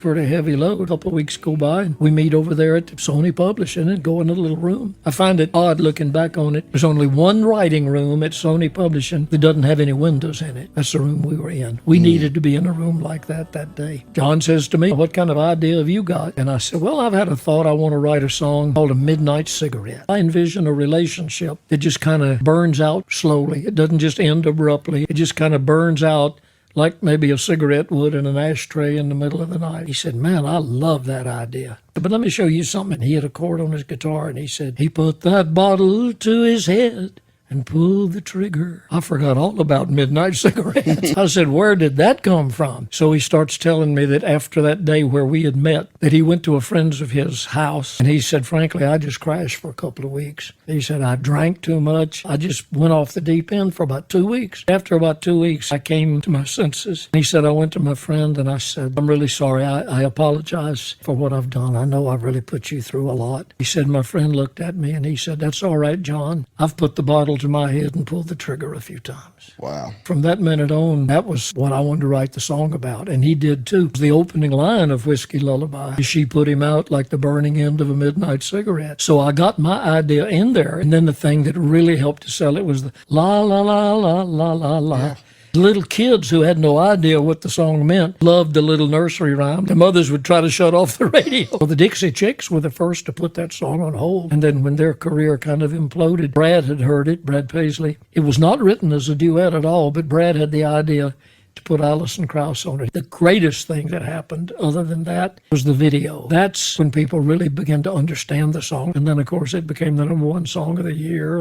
pretty heavy load. A couple of weeks go by and we meet over there at Sony Publishing and go in a little room. I find it odd looking back on it. There's only one writing room at Sony Publishing that doesn't have any windows in it. That's the room we were in. We needed to be in a room like that day. John says to me, what kind of idea have you got? And I said, well, I've had a thought. I want to write a song called A Midnight Cigarette. I envision a relationship that just kind of burns out slowly. It doesn't just end abruptly. It just kind of burns out like maybe a cigarette would in an ashtray in the middle of the night. He said, man, I love that idea. But let me show you something. He had a chord on his guitar, and he said, he put that bottle to his head and pulled the trigger. I forgot all about Midnight Cigarettes. I said, where did that come from? So he starts telling me that after that day where we had met, that he went to a friend's of his house, and he said, frankly, I just crashed for a couple of weeks. He said, I drank too much. I just went off the deep end for about 2 weeks. After about 2 weeks, I came to my senses. He said, I went to my friend and I said, I'm really sorry. I apologize for what I've done. I know I've really put you through a lot. He said, my friend looked at me and he said, that's all right, John. I've put the bottle to my head and pulled the trigger a few times. Wow. From that minute on, that was what I wanted to write the song about, and he did too. The opening line of Whiskey Lullaby, she put him out like the burning end of a midnight cigarette. So I got my idea in there, and then the thing that really helped to sell it was the la la la la la la la. Yeah. Little kids who had no idea what the song meant loved the little nursery rhyme. The mothers would try to shut off the radio. Well, the Dixie Chicks were the first to put that song on hold. And then when their career kind of imploded, Brad had heard it, Brad Paisley. It was not written as a duet at all, but Brad had the idea to put Alison Krauss on it. The greatest thing that happened other than that was the video. That's when people really began to understand the song. And then, of course, it became the #1 song of the year.